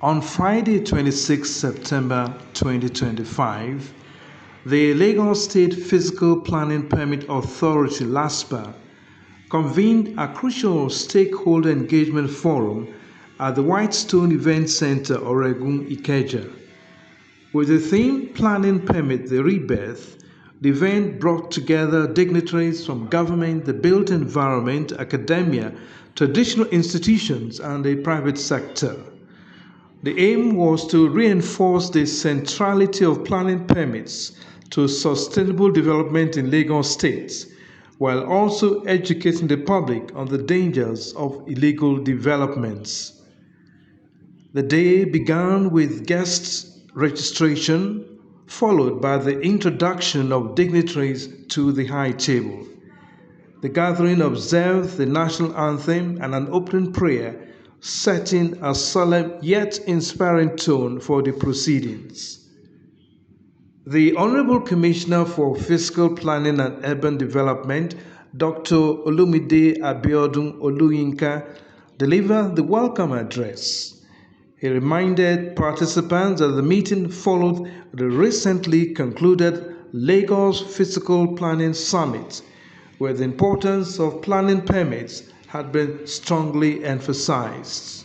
On Friday, 26 September 2025, the Lagos State Physical Planning Permit Authority (LASPPPA) convened a crucial stakeholder engagement forum at the Whitestone Event Center, Oregun, Ikeja. With the theme Planning Permit the Rebirth, the event brought together dignitaries from government, the built environment, academia, traditional institutions, and the private sector. The aim was to reinforce the centrality of planning permits to sustainable development in Lagos State, while also educating the public on the dangers of illegal developments. The day began with guest registration, followed by the introduction of dignitaries to the high table. The gathering observed the national anthem and an opening prayer, setting a solemn yet inspiring tone for the proceedings. The Honorable Commissioner for Fiscal Planning and Urban Development, Dr. Olumide Abiodun Oluyinka, delivered the welcome address. He reminded participants that the meeting followed the recently concluded Lagos Physical Planning Summit, where the importance of planning permits had been strongly emphasized.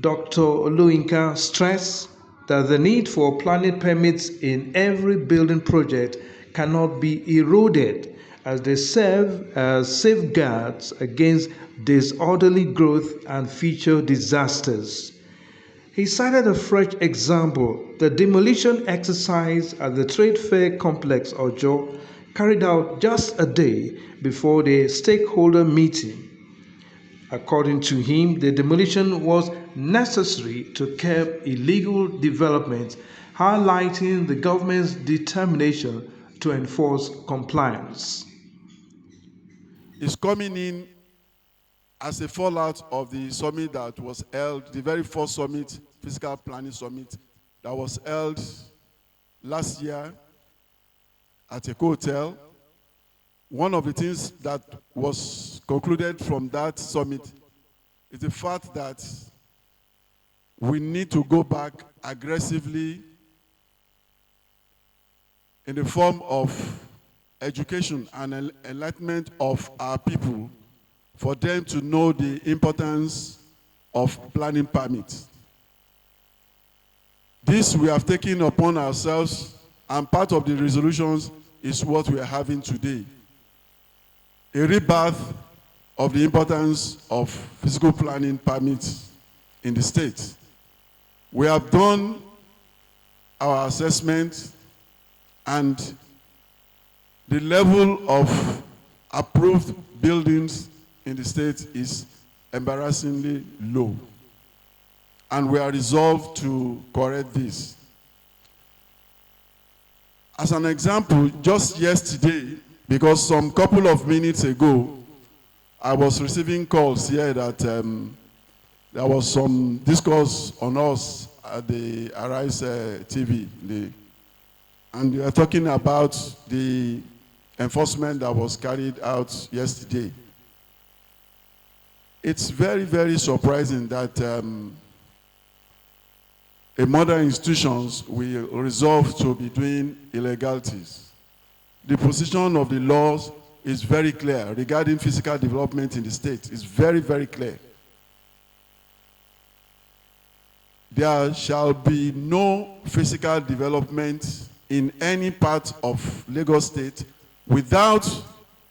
Dr. Oluyinka stressed that the need for planning permits in every building project cannot be eroded, as they serve as safeguards against disorderly growth and future disasters. He cited a fresh example, the demolition exercise at the Trade Fair Complex Ojo, carried out just a day before the stakeholder meeting. According to him, the demolition was necessary to curb illegal development, highlighting the government's determination to enforce compliance. It's coming in as a fallout of the summit that was held, the very first summit, Physical Planning Summit, that was held last year at a hotel. One of the things that was concluded from that summit is the fact that we need to go back aggressively in the form of education and enlightenment of our people for them to know the importance of planning permits. This we have taken upon ourselves, and part of the resolutions is what we are having today. A rebirth of the importance of physical planning permits in the state. We have done our assessment, and the level of approved buildings in the state is embarrassingly low. And we are resolved to correct this. As an example, just yesterday, because some couple of minutes ago, I was receiving calls here that there was some discourse on us at the Arise TV. And we are talking about the enforcement that was carried out yesterday. It's very, very surprising that modern institutions will resolve to be doing illegalities. The position of the laws is very clear regarding physical development in the state. It's very, very clear. There shall be no physical development in any part of Lagos State without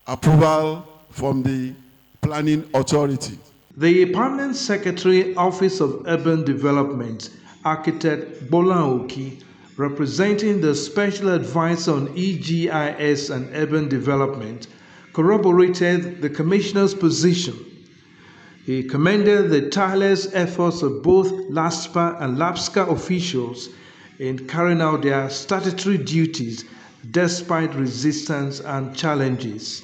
approval from the planning authority. The Permanent Secretary, Office of Urban Development, Architect Bola Oki, representing the Special Advisor on EGIS and Urban Development, corroborated the Commissioner's position. He commended the tireless efforts of both LASPPPA and LASPPPA officials in carrying out their statutory duties despite resistance and challenges.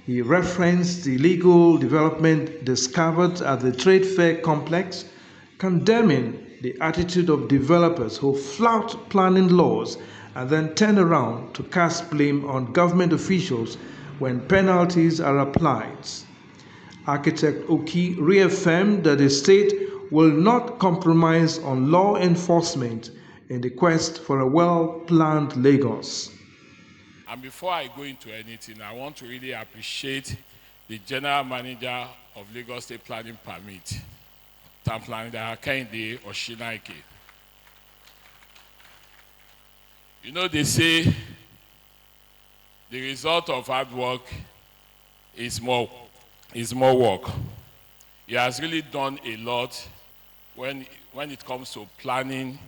He referenced the illegal development discovered at the Trade Fair Complex, condemning the attitude of developers who flout planning laws and then turn around to cast blame on government officials when penalties are applied. Architect Oki reaffirmed that the state will not compromise on law enforcement in the quest for a well-planned Lagos. And before I go into anything, I want to really appreciate the General Manager of Lagos State Planning Permit, Town Planner Kehinde Oshinaike. You know, they say the result of hard work is more work. He has really done a lot when it comes to planning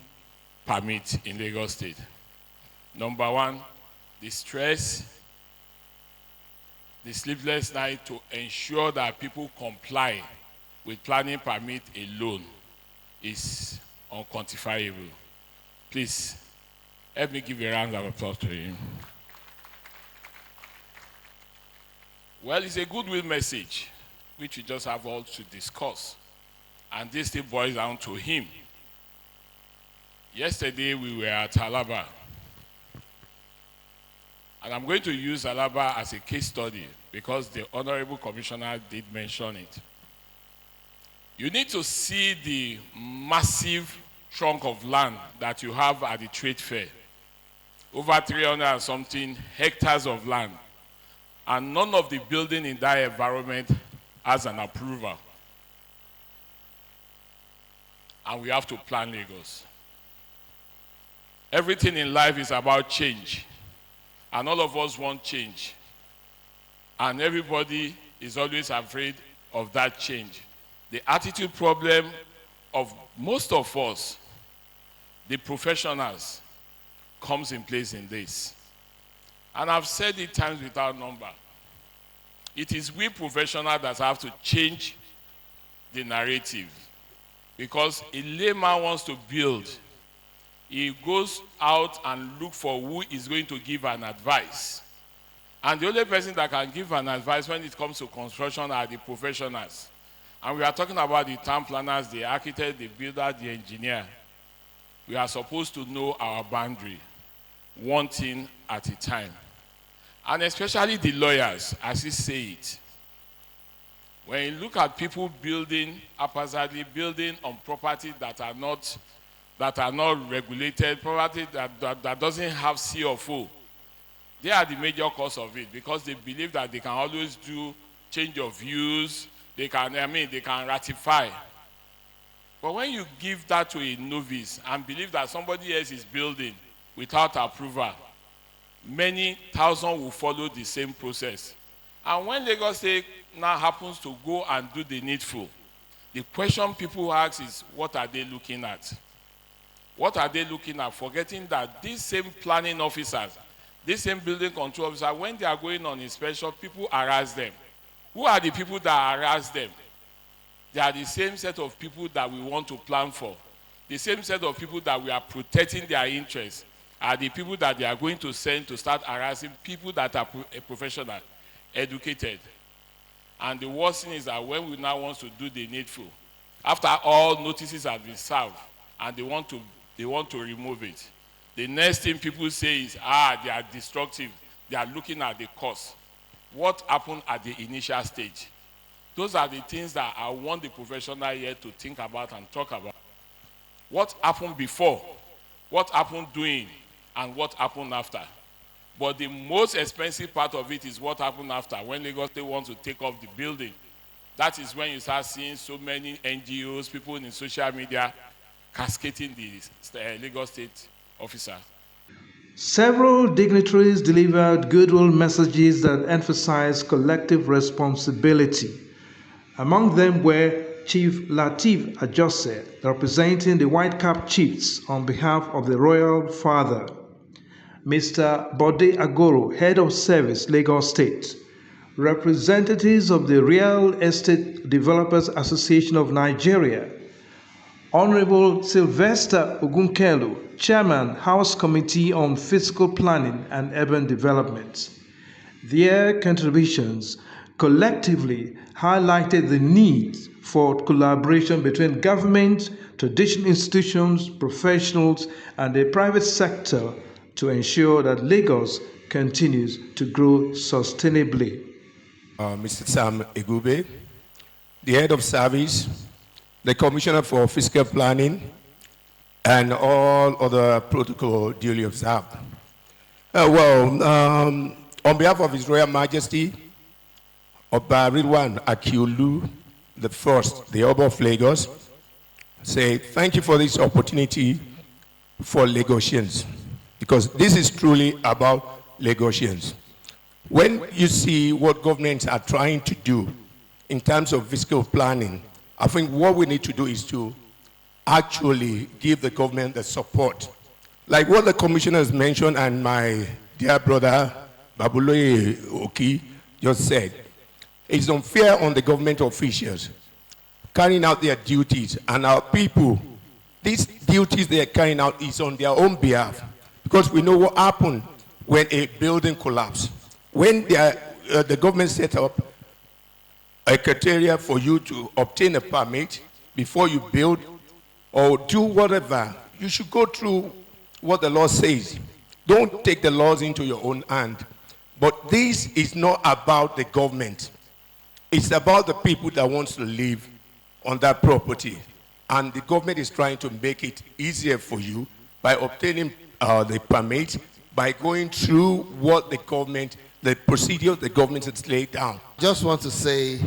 permit in Lagos State. Number one, the stress, the sleepless night to ensure that people comply with planning permit alone is unquantifiable. Please, help me give a round of applause to him. Well, it's a goodwill message, which we just have all to discuss. And this still boils down to him. Yesterday, we were at Alaba. And I'm going to use Alaba as a case study because the Honorable Commissioner did mention it. You need to see the massive chunk of land that you have at the trade fair. Over 300 and something hectares of land. And none of the building in that environment has an approval. And we have to plan Lagos. Everything in life is about change. And all of us want change. And everybody is always afraid of that change. The attitude problem of most of us, the professionals, comes in place in this. And I've said it times without number. It is we professionals that have to change the narrative. Because a layman wants to build. He goes out and look for who is going to give an advice. And the only person that can give an advice when it comes to construction are the professionals. And we are talking about the town planners, the architect, the builder, the engineer. We are supposed to know our boundary, one thing at a time. And especially the lawyers, as he say it. When you look at people building, haphazardly building on property that are not regulated, property that doesn't have C of O, they are the major cause of it because they believe that they can always do change of views, they can ratify. But when you give that to a novice and believe that somebody else is building without approval, many thousands will follow the same process. And when Lagos State now happens to go and do the needful, the question people ask is, what are they looking at? What are they looking at? Forgetting that these same planning officers, these same building control officers, when they are going on inspection, people harass them. Who are the people that harass them? They are the same set of people that we want to plan for. The same set of people that we are protecting their interests are the people that they are going to send to start harassing people that are professional, educated. And the worst thing is that when we now want to do the needful, after all notices have been served, and they want to remove it, the next thing people say is, they are destructive. They are looking at the cost. What happened at the initial stage? Those are the things that I want the professional here to think about and talk about. What happened before? What happened during? And what happened after? But the most expensive part of it is what happened after. When Lagos State wants to take off the building, that is when you start seeing so many NGOs, people in social media, cascading the Lagos State officer. Several dignitaries delivered goodwill messages that emphasize collective responsibility. Among them were Chief Lateef Ajose, representing the White Cap Chiefs on behalf of the Royal Father, Mr. Bode Agoro, Head of Service, Lagos State, representatives of the Real Estate Developers Association of Nigeria, Honorable Sylvester Ogunkelu, Chairman, House Committee on Fiscal Planning and Urban Development. Their contributions collectively highlighted the need for collaboration between government, traditional institutions, professionals, and the private sector to ensure that Lagos continues to grow sustainably. Mr. Sam Egube, the Head of Service, the Commissioner for Fiscal Planning, and all other protocol duly observed. On behalf of His Royal Majesty, Oba Ridwan Akiolu the First, the Oba of Lagos, say thank you for this opportunity for Lagosians, because this is truly about Lagosians. When you see what governments are trying to do in terms of fiscal planning, I think what we need to do is to actually give the government the support. Like what the commissioners mentioned and my dear brother Babuloye Oki just said, it's unfair on the government officials carrying out their duties, and our people, these duties they are carrying out is on their own behalf, because we know what happened when a building collapsed. When the government set up a criteria for you to obtain a permit before you build or do whatever, you should go through what the law says. Don't take the laws into your own hand. But this is not about the government. It's about the people that want to live on that property. And the government is trying to make it easier for you by obtaining the permit, by going through what the government, the procedure the government has laid down. Just want to say,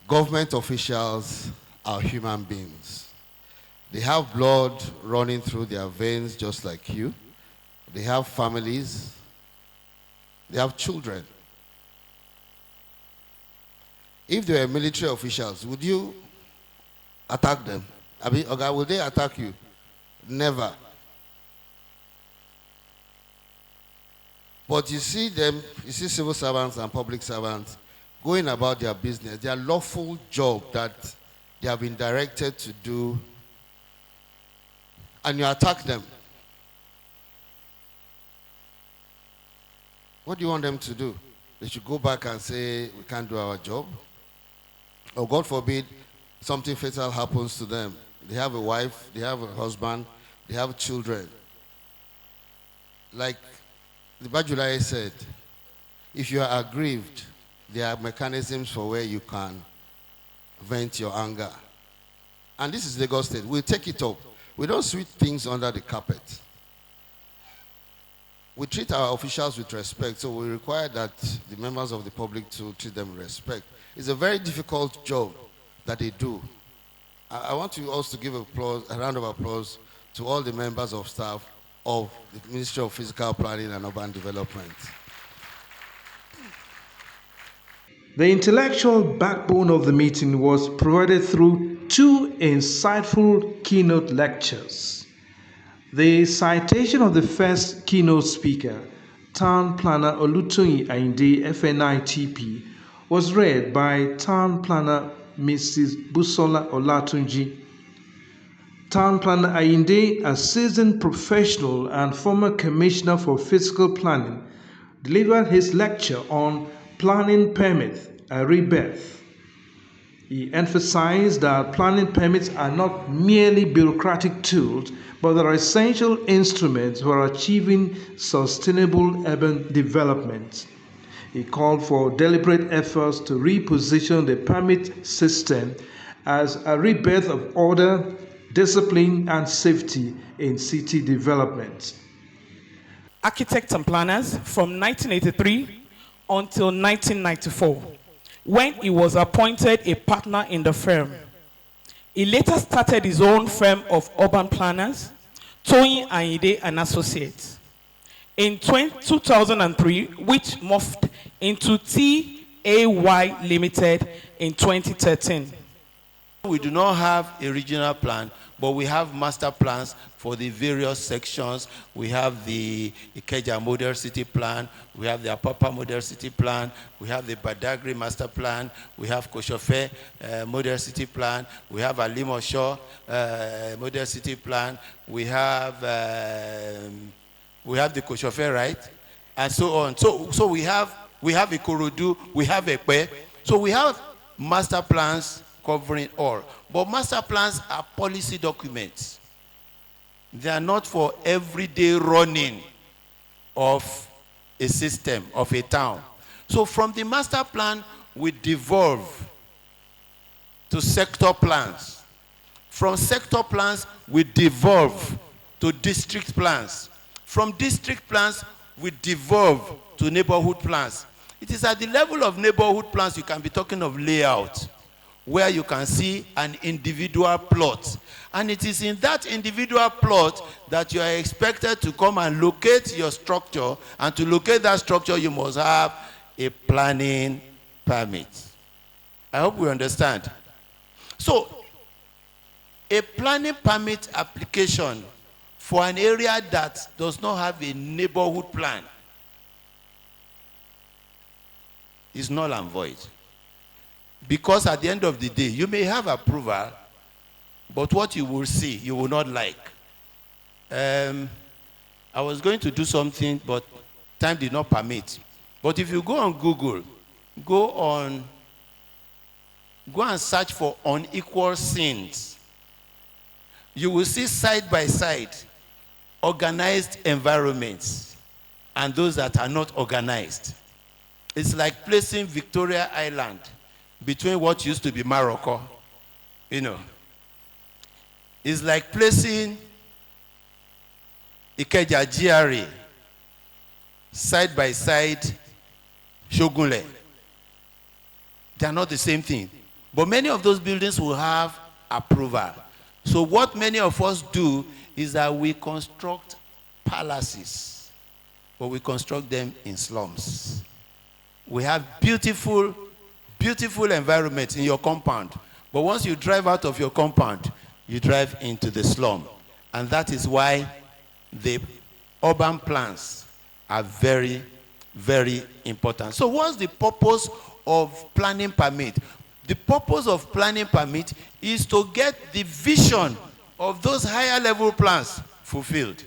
government officials are human beings. They have blood running through their veins just like you. They have families. They have children. If they were military officials, would you attack them? I mean, okay, will they attack you? Never. But you see them, you see civil servants and public servants going about their business, their lawful job that they have been directed to do, and you attack them. What do you want them to do? They should go back and say, we can't do our job? Or God forbid, something fatal happens to them. They have a wife, they have a husband, they have children. Like the Bajulaye said, if you are aggrieved, there are mechanisms for where you can vent your anger. And this is Lagos State. We'll take it up. We don't sweep things under the carpet. We treat our officials with respect, so we require that the members of the public to treat them with respect. It's a very difficult job that they do. I want you also to give a round of applause to all the members of staff of the Ministry of Physical Planning and Urban Development. The intellectual backbone of the meeting was provided through two insightful keynote lectures. The citation of the first keynote speaker, Town Planner Olutoyin Ayinde, FNITP, was read by Town Planner Mrs. Busola Olatunji. Town Planner Ayinde, a seasoned professional and former Commissioner for Fiscal Planning, delivered his lecture on Planning Permit, a Rebirth. He emphasized that planning permits are not merely bureaucratic tools, but they are essential instruments for achieving sustainable urban development. He called for deliberate efforts to reposition the permit system as a rebirth of order, discipline, and safety in city development. Architects and planners from 1983 until 1994, when he was appointed a partner in the firm. He later started his own firm of urban planners, Toyin Ayinde and Associates, in 2003, which morphed into TAY Limited in 2013. We do not have a regional plan, but we have master plans for the various sections. We have the Ikeja Model City Plan, we have the Apapa Model City Plan, we have the Badagry Master Plan, we have Koshofe Model City Plan, we have Alimosho Model City Plan, we have the Koshofe, right? And so on. So we have Ikorodu, we have Ekpe. So we have master plans covering all. But master plans are policy documents. They are not for everyday running of a system, of a town. So from the master plan, we devolve to sector plans. From sector plans, we devolve to district plans. From district plans, we devolve to neighborhood plans. It is at the level of neighborhood plans you can be talking of layout, where you can see an individual plot. And it is in that individual plot that you are expected to come and locate your structure, and to locate that structure, you must have a planning permit. I hope we understand. So, a planning permit application for an area that does not have a neighborhood plan is null and void. Because at the end of the day, you may have approval, but what you will see, you will not like. I was going to do something, but time did not permit. But if you go on Google, go and search for unequal scenes. You will see side by side organized environments and those that are not organized. It's like placing Victoria Island between what used to be Morocco, you know. It's like placing Ikeja GRA side by side Shogunle. They are not the same thing. But many of those buildings will have approval. So what many of us do is that we construct palaces, but we construct them in slums. We have beautiful, beautiful environments in your compound. But once you drive out of your compound, you drive into the slum. And that is why the urban plans are very, very important. So what's the purpose of planning permit? The purpose of planning permit is to get the vision of those higher level plans fulfilled.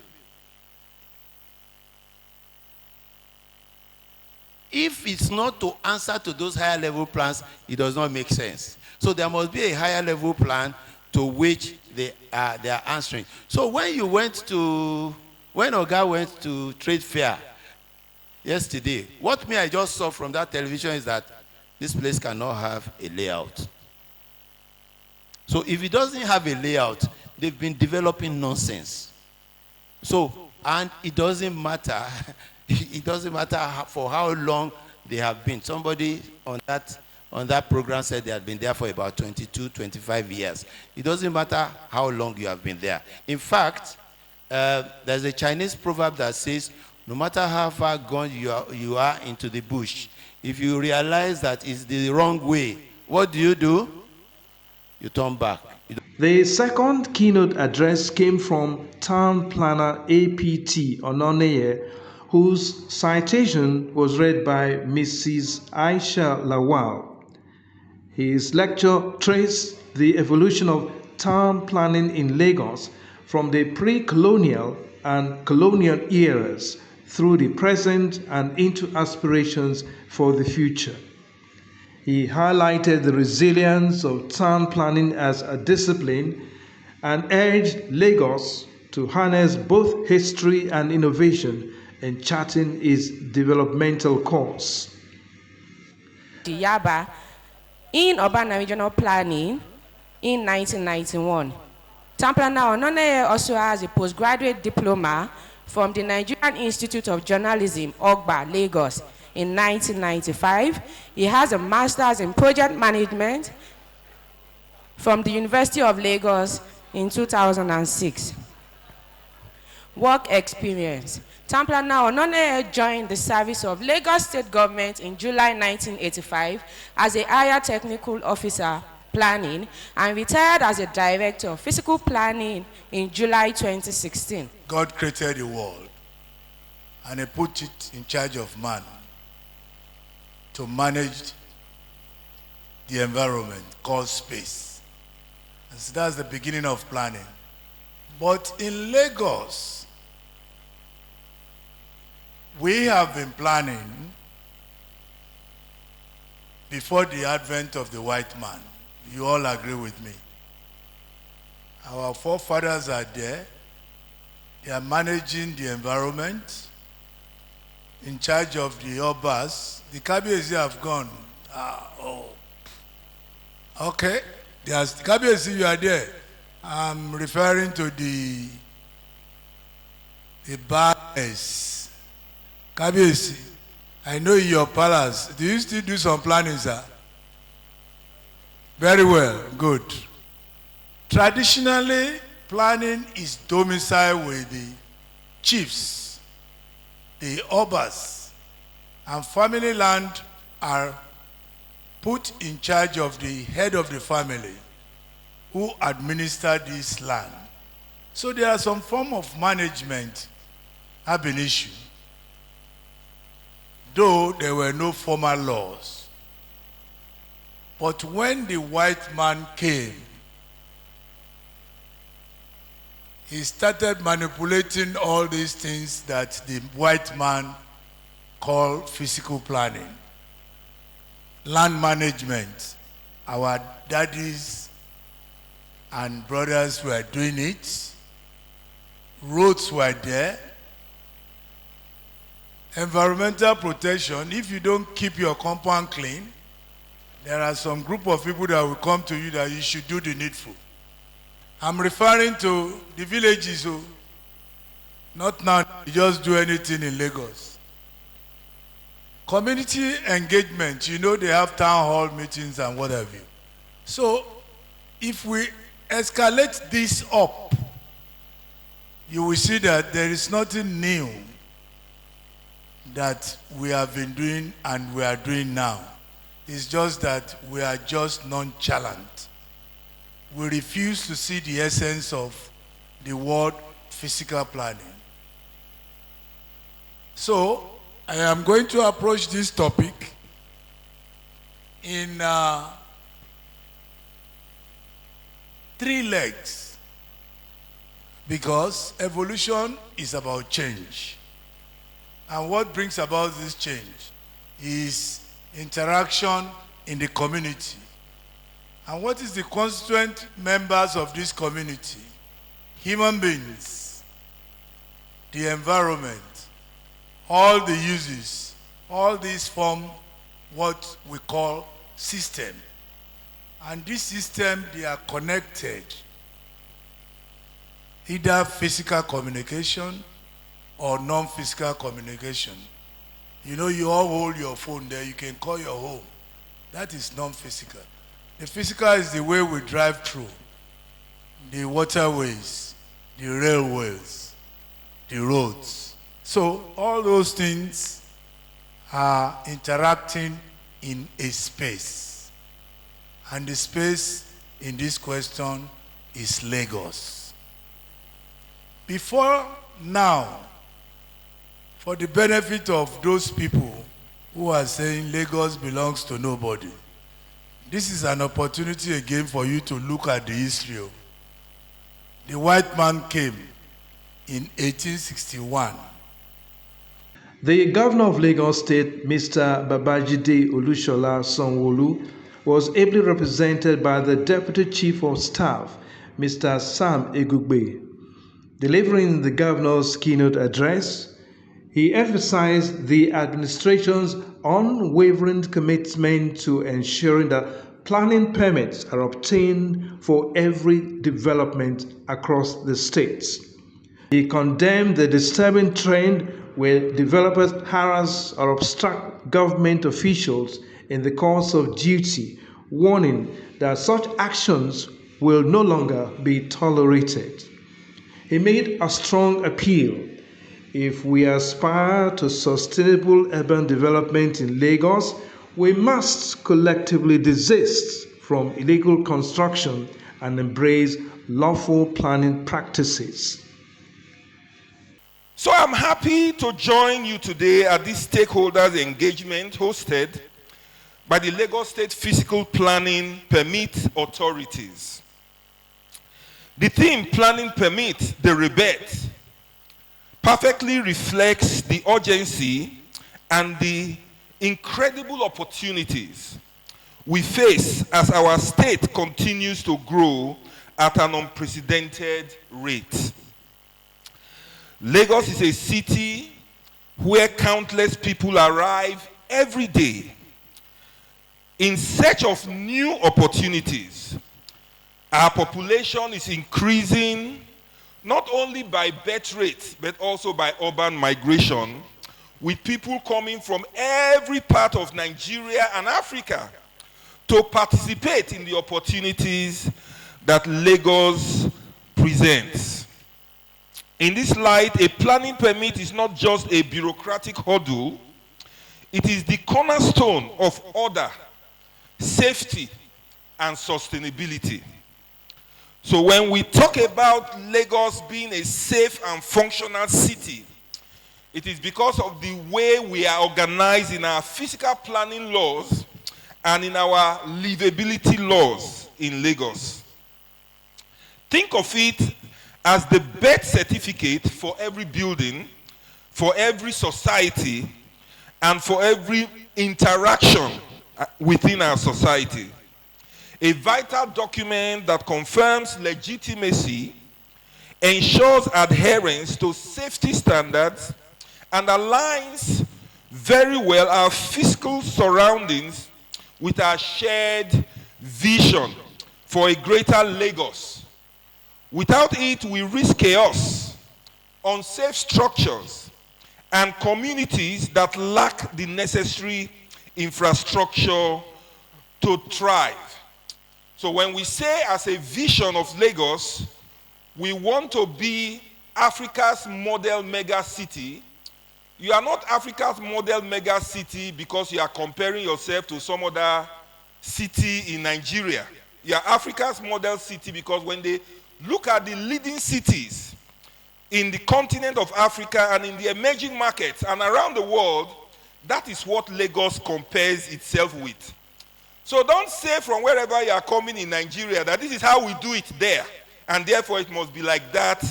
If it's not to answer to those higher level plans, it does not make sense. So there must be a higher level plan to which they are answering. So when Oga went to trade fair yesterday, what I just saw from that television is that this place cannot have a layout. So if it doesn't have a layout, they've been developing nonsense. So, and it doesn't matter, it doesn't matter for how long they have been. Somebody on that program said they had been there for about 22, 25 years. It doesn't matter how long you have been there. In fact, there's a Chinese proverb that says, no matter how far gone you are into the bush, if you realize that it's the wrong way, what do? You turn back. The second keynote address came from Town Planner APT Ononeye, whose citation was read by Mrs. Aisha Lawal. His lecture traced the evolution of town planning in Lagos from the pre-colonial and colonial eras through the present and into aspirations for the future. He highlighted the resilience of town planning as a discipline and urged Lagos to harness both history and innovation in charting its developmental course. Yaba in urban and regional planning in 1991. Town Planner Ononeye also has a postgraduate diploma from the Nigerian Institute of Journalism, Ogba, Lagos, in 1995. He has a master's in project management from the University of Lagos in 2006. Work experience. Town Planner Ononeye joined the service of Lagos State Government in July 1985 as a higher technical officer planning and retired as a director of physical planning in July 2016. God created the world and he put it in charge of man to manage the environment called space. And so that's the beginning of planning. But in Lagos, we have been planning before the advent of the white man. You all agree with me. Our forefathers are there. They are managing the environment, in charge of the obas. The Kabiyesi have gone. Okay. There's Kabiyesi, you are there. I'm referring to the bars. Kabiyesi, I know in your palace. Do you still do some planning, sir? Very well, good. Traditionally, planning is domiciled with the chiefs, the obas, and family land are put in charge of the head of the family who administer this land. So there are some form of management have been issued, though there were no formal laws. But when the white man came, he started manipulating all these things that the white man called physical planning, land management. Our daddies and brothers were doing it. Roads were there. Environmental protection, if you don't keep your compound clean, there are some group of people that will come to you that you should do the needful. I'm referring to the villages who, not now, you just do anything in Lagos. Community engagement, you know they have town hall meetings and what have you. So, if we escalate this up, you will see that there is nothing new that we have been doing and we are doing now. It's just that we are just nonchalant. We refuse to see the essence of the word physical planning. So, I am going to approach this topic in 3 legs, because evolution is about change. And what brings about this change is interaction in the community. And what is the constituent members of this community? Human beings, the environment, all the uses, all these form what we call system. And this system, they are connected. Either physical communication or non-physical communication. You know, you all hold your phone there, you can call your home. That is non-physical. The physical is the way we drive through, the waterways, the railways, the roads. So all those things are interacting in a space. And the space in this question is Lagos. Before now, for the benefit of those people who are saying Lagos belongs to nobody, this is an opportunity again for you to look at the history. The white man came in 1861. The governor of Lagos State, Mr. Babajide Olushola Sanwo-Olu, was ably represented by the Deputy Chief of Staff, Mr. Sam Egugbe. Delivering the governor's keynote address, he emphasized the administration's unwavering commitment to ensuring that planning permits are obtained for every development across the states. He condemned the disturbing trend where developers harass or obstruct government officials in the course of duty, warning that such actions will no longer be tolerated. He made a strong appeal. If we aspire to sustainable urban development in Lagos, we must collectively desist from illegal construction and embrace lawful planning practices. So I'm happy to join you today at this stakeholders engagement hosted by the Lagos State Physical Planning Permit Authorities. The theme Planning Permit, the Rebirth, perfectly reflects the urgency and the incredible opportunities we face as our state continues to grow at an unprecedented rate. Lagos is a city where countless people arrive every day in search of new opportunities Our population is increasing not only by birth rate, but also by urban migration, with people coming from every part of Nigeria and Africa to participate in the opportunities that Lagos presents. In this light, a planning permit is not just a bureaucratic hurdle, it is the cornerstone of order, safety, and sustainability. So when we talk about Lagos being a safe and functional city, it is because of the way we are organized in our physical planning laws and in our livability laws in Lagos. Think of it as the birth certificate for every building, for every society, and for every interaction within our society. A vital document that confirms legitimacy, ensures adherence to safety standards, and aligns very well our physical surroundings with our shared vision for a greater Lagos. Without it, we risk chaos, unsafe structures, and communities that lack the necessary infrastructure to thrive. So when we say as a vision of Lagos, we want to be Africa's model mega city. You are not Africa's model mega city because you are comparing yourself to some other city in Nigeria. You are Africa's model city because when they look at the leading cities in the continent of Africa and in the emerging markets and around the world, that is what Lagos compares itself with. So don't say from wherever you are coming in Nigeria that this is how we do it there, and therefore it must be like that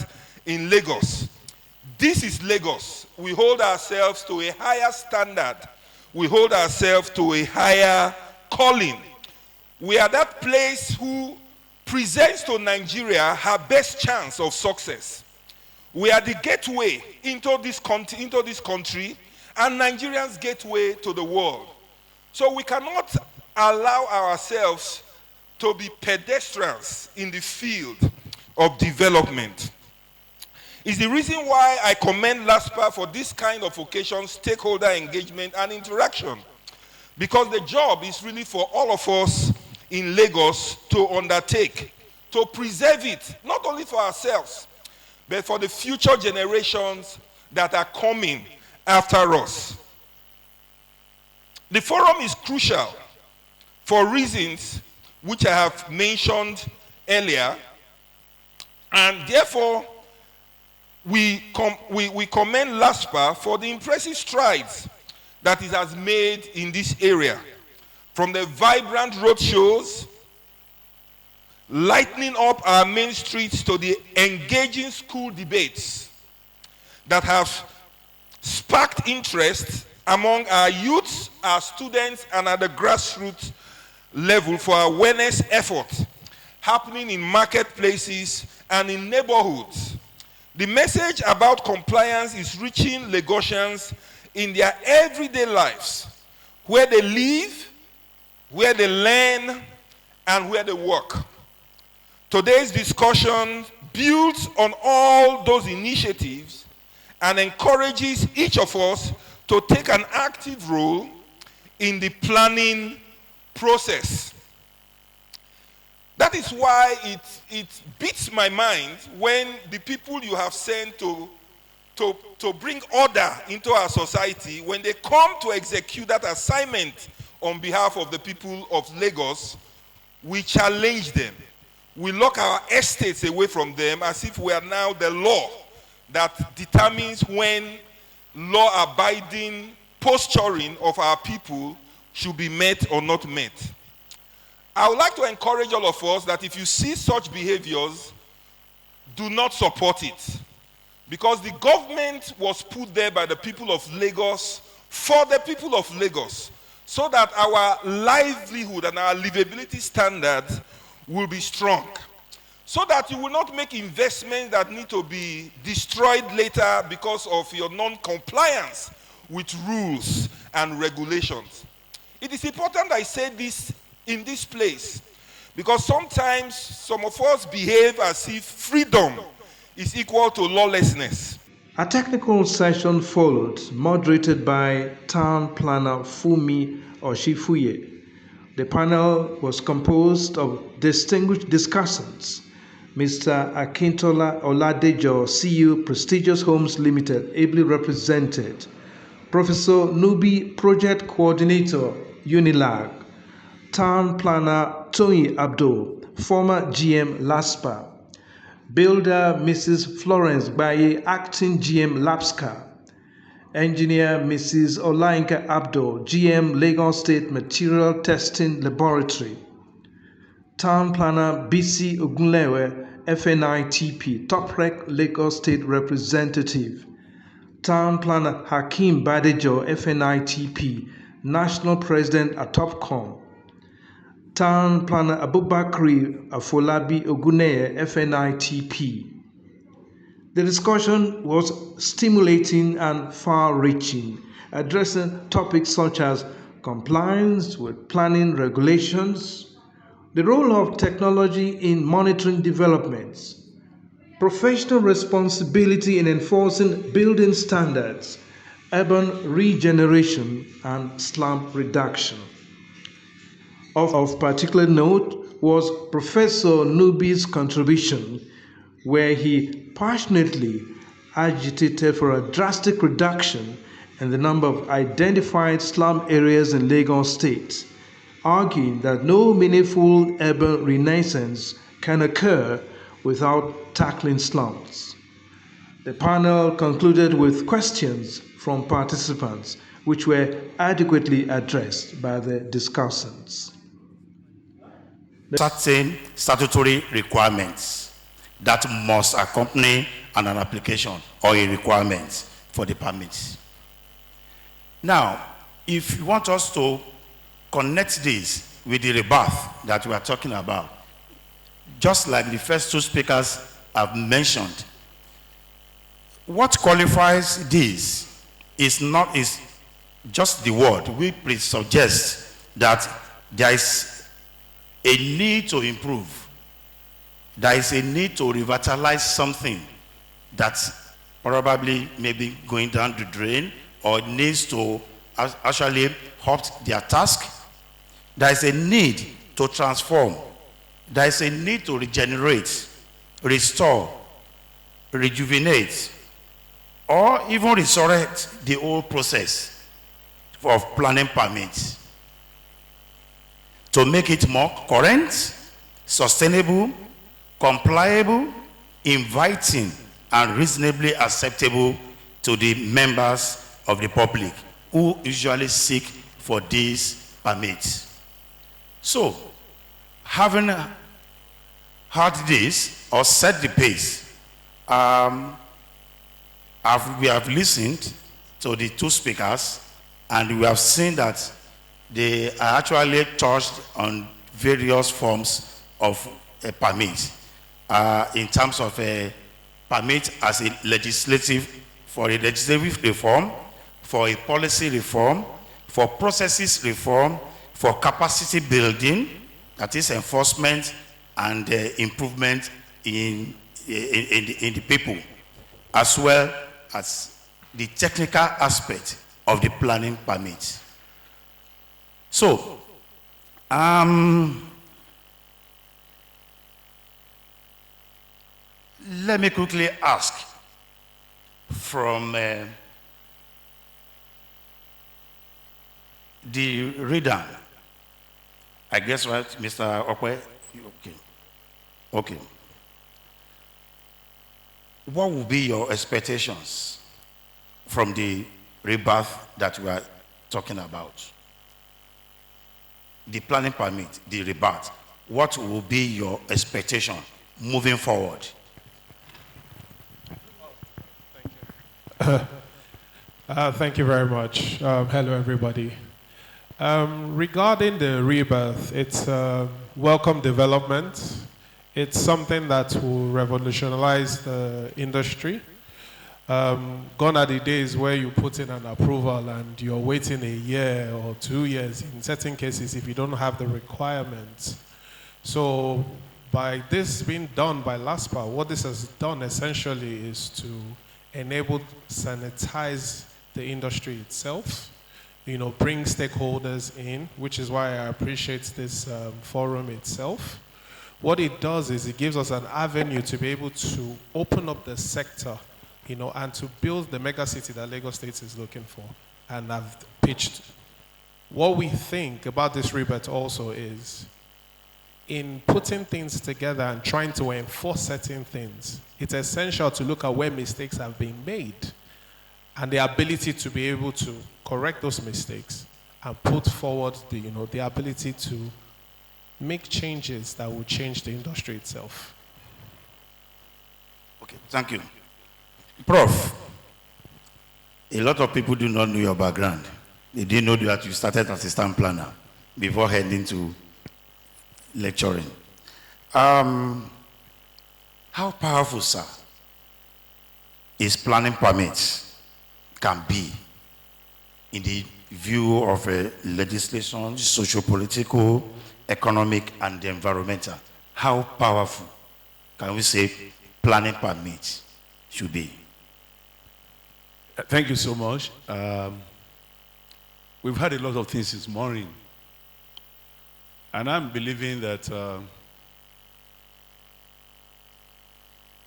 in Lagos. This is Lagos. We hold ourselves to a higher standard. We hold ourselves to a higher calling. We are that place who presents to Nigeria her best chance of success. We are the gateway into this country and Nigerians' gateway to the world. So we cannot allow ourselves to be pedestrians in the field of development. It's the reason why I commend LASPPPA for this kind of occasion, stakeholder engagement and interaction. Because the job is really for all of us in Lagos to undertake, to preserve it, not only for ourselves, but for the future generations that are coming after us. The forum is crucial for reasons which I have mentioned earlier, and therefore we commend LASPPPA for the impressive strides that it has made in this area. From the vibrant roadshows, lightening up our main streets, to the engaging school debates that have sparked interest among our youths, our students, and at the grassroots level for awareness efforts happening in marketplaces and in neighborhoods. The message about compliance is reaching Lagosians in their everyday lives, where they live, where they learn, and where they work. Today's discussion builds on all those initiatives and encourages each of us to take an active role in the planning process. That is why it beats my mind when the people you have sent to bring order into our society, when they come to execute that assignment on behalf of the people of Lagos, we challenge them. We lock our estates away from them as if we are now the law that determines when law-abiding posturing of our people should be met or not met. I would like to encourage all of us that if you see such behaviors, do not support it. Because the government was put there by the people of Lagos, for the people of Lagos, so that our livelihood and our livability standards will be strong. So that you will not make investments that need to be destroyed later because of your non-compliance with rules and regulations. It is important I say this in this place, Because sometimes some of us behave as if freedom is equal to lawlessness. A technical session followed, moderated by Town Planner Fumi Oshifuye. The panel was composed of distinguished discussants: Mr. Akintola Oladejo, CEO, Prestigious Homes Limited, ably represented; Professor Nubi, Project Coordinator, Unilag; Town Planner Tony Abdul, former GM LASPPPA; Builder Mrs. Florence Baye, Acting GM LAPSCA; Engineer Mrs. Olainka Abdul, GM Lagos State Material Testing Laboratory; Town Planner BC Ogunlewe, FNITP, Top Rec Lagos State Representative; Town Planner Hakim Badejo, FNITP, National President at Topcom; Town Planner Abubakri Afolabi Oguneye, FNITP. The discussion was stimulating and far-reaching, addressing topics such as compliance with planning regulations, the role of technology in monitoring developments, professional responsibility in enforcing building standards, urban regeneration, and slum reduction. Of particular note was Professor Nubi's contribution, where he passionately agitated for a drastic reduction in the number of identified slum areas in Lagos State, arguing that no meaningful urban renaissance can occur without tackling slums. The panel concluded with questions from participants, which were adequately addressed by the discussants. Certain statutory requirements that must accompany an application or a requirement for the permit. Now, if you want us to connect this with the rebirth that we are talking about, just like the first two speakers have mentioned, what qualifies this is just the word. We suggest that there is a need to improve. There is a need to revitalize something that's probably maybe going down the drain or needs to actually halt their task. There is a need to transform. There is a need to regenerate, restore, rejuvenate, or even resurrect the whole process of planning permits to make it more current, sustainable, compliable, inviting, and reasonably acceptable to the members of the public who usually seek for these permits. So, having heard this or set the pace, we have listened to the two speakers and we have seen that they are actually touched on various forms of permits in terms of a permit as a legislative reform, for a policy reform, for processes reform, for capacity building, that is enforcement and improvement in the people, as well as the technical aspect of the planning permit. So, let me quickly ask from the reader. I guess, right, Mr. Okwe? Okay. Okay. What will be your expectations from the rebirth that we are talking about? The planning permit, the rebirth. What will be your expectation moving forward? Thank you very much. Hello, everybody. Regarding the rebirth, it's a welcome development. It's something that will revolutionize the industry. Gone are the days where you put in an approval and you're waiting a year or 2 years in certain cases if you don't have the requirements So by this being done by LASPPPA, what this has done essentially is to enable sanitize the industry itself, bring stakeholders in, which is why I appreciate this forum itself. What it does is it gives us an avenue to be able to open up the sector, and to build the mega city that Lagos State is looking for and have pitched. What we think about this rebate also is, in putting things together and trying to enforce certain things, it's essential to look at where mistakes have been made and the ability to be able to correct those mistakes and put forward the ability to make changes that will change the industry itself. Okay, thank you. Prof, a lot of people do not know your background. They didn't know that you started as a town planner before heading to lecturing. How powerful, sir, is planning permits can be in the view of a legislation, socio-political, economic, and environmental? How powerful can we say planning permits should be? Thank you so much. We've had a lot of things this morning. And I'm believing that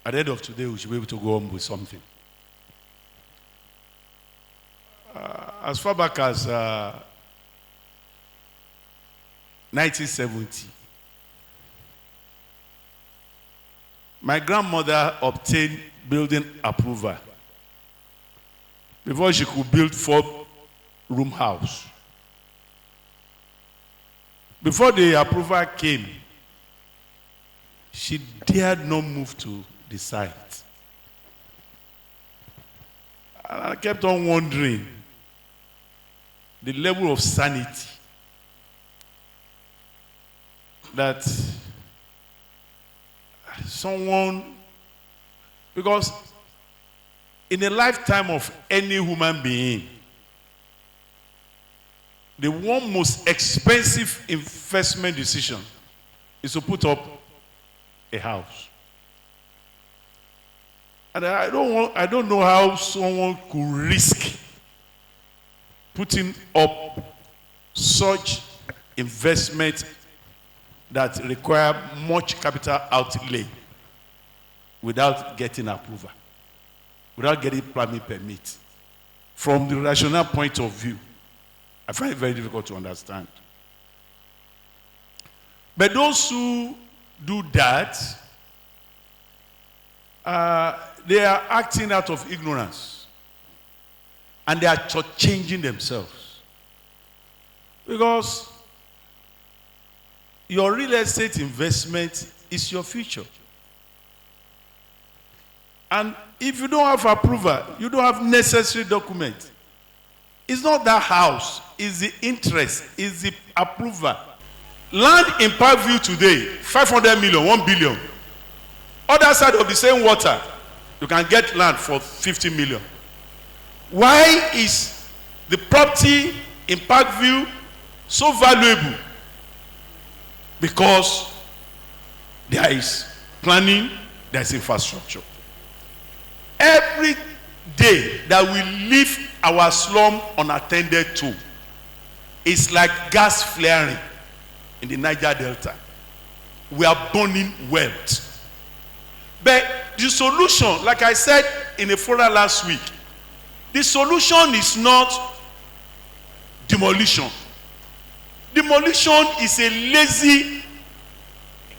at the end of today, we should be able to go home with something. As far back as 1970, my grandmother obtained building approval before she could build 4-room house. Before the approval came, she dared not move to the site. And I kept on wondering the level of sanity that someone, because in a lifetime of any human being, the one most expensive investment decision is to put up a house. And I don't know how someone could risk putting up such investment that require much capital outlay without getting approval, without getting planning permit. From the rational point of view, I find it very difficult to understand. But those who do that, they are acting out of ignorance. And they are changing themselves. Because your real estate investment is your future. And if you don't have approval, you don't have necessary documents. It's not that house, it's the interest, it's the approval. Land in Parkview today, 500 million, 1 billion. Other side of the same water, you can get land for 50 million. Why is the property in Parkview so valuable? Because there is planning, there is infrastructure. Every day that we leave our slum unattended to is like gas flaring in the Niger Delta. We are burning wealth. But the solution, like I said in a forum last week, the solution is not demolition. Demolition is a lazy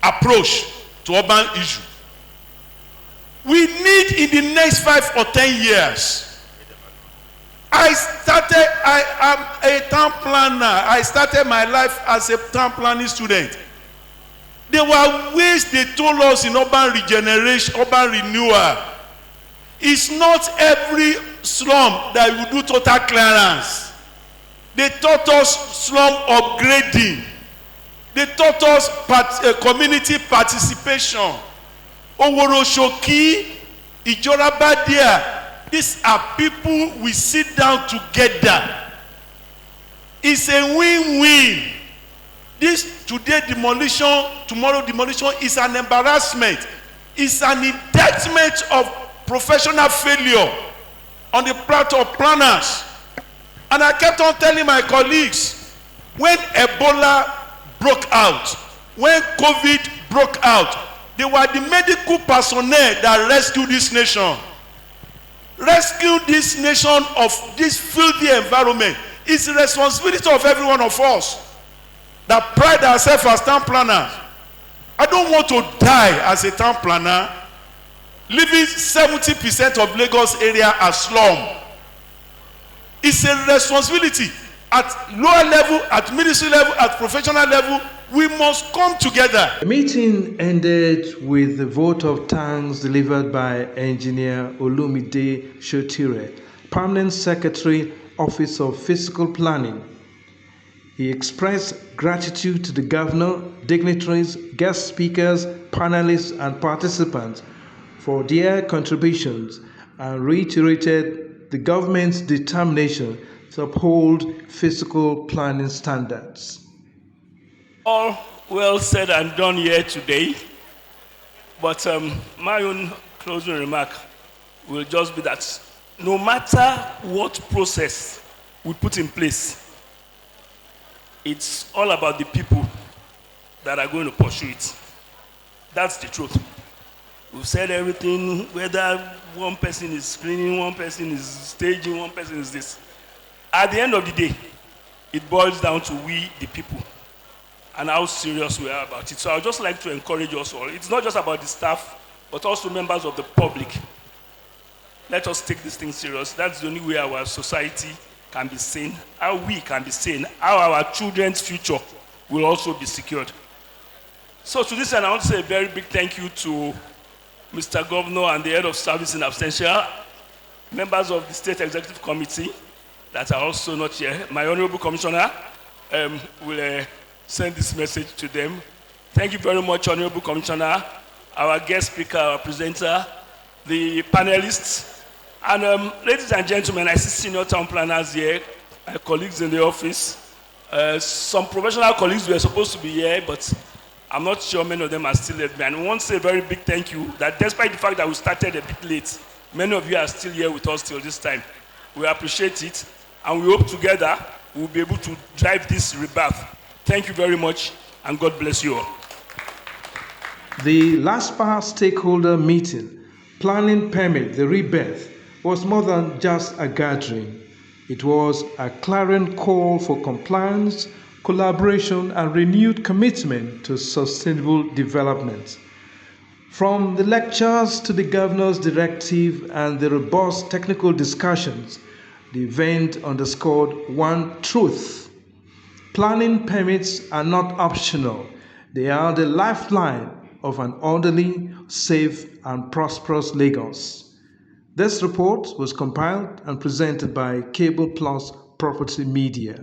approach to urban issue. We need in the next 5 or 10 years. I am a town planner. I started my life as a town planning student. There were ways they told us in urban regeneration, urban renewal. It's not every slum that you do total clearance. They taught us slum upgrading. They taught us community participation. Oworoshoki, Ijorabadia. These are people we sit down together. It's a win-win. This today demolition, tomorrow demolition is an embarrassment. It's an indictment of professional failure on the part of planners. And I kept on telling my colleagues, when Ebola broke out, when COVID broke out, they were the medical personnel that rescued this nation. Rescue this nation of this filthy environment is the responsibility of every one of us that pride ourselves as town planners. I don't want to die as a town planner, leaving 70% of Lagos area as slum. It's a responsibility. At lower level, at ministry level, at professional level, we must come together. The meeting ended with the vote of thanks delivered by Engineer Olumide Shotire, Permanent Secretary, Office of Fiscal Planning. He expressed gratitude to the governor, dignitaries, guest speakers, panelists, and participants for their contributions and reiterated the government's determination to uphold fiscal planning standards. All well said and done here today, but my own closing remark will just be that no matter what process we put in place, it's all about the people that are going to pursue it. That's the truth. We've said everything, whether one person is screening, one person is staging, one person is this. At the end of the day, it boils down to we, the people, and how serious we are about it. So I would just like to encourage us all. It's not just about the staff, but also members of the public. Let us take this thing serious. That's the only way our society can be sane, how we can be sane, how our children's future will also be secured. So to this end, I want to say a very big thank you to Mr. Governor and the head of service in absentia, members of the State Executive Committee that are also not here. My Honorable Commissioner will send this message to them. Thank you very much, Honorable Commissioner, our guest speaker, our presenter, the panelists, and ladies and gentlemen, I see senior town planners here, my colleagues in the office. Some professional colleagues were supposed to be here, but I'm not sure many of them are still left behind. We want to say a very big thank you that despite the fact that we started a bit late, many of you are still here with us till this time. We appreciate it, and we hope together we'll be able to drive this rebirth. Thank you very much, and God bless you all. The LASPPPA stakeholder meeting, Planning Permit, the Rebirth, was more than just a gathering. It was a clarion call for compliance, collaboration, and renewed commitment to sustainable development. From the lectures to the governor's directive and the robust technical discussions, the event underscored one truth. Planning permits are not optional. They are the lifeline of an orderly, safe, and prosperous Lagos. This report was compiled and presented by Cable Plus Property Media.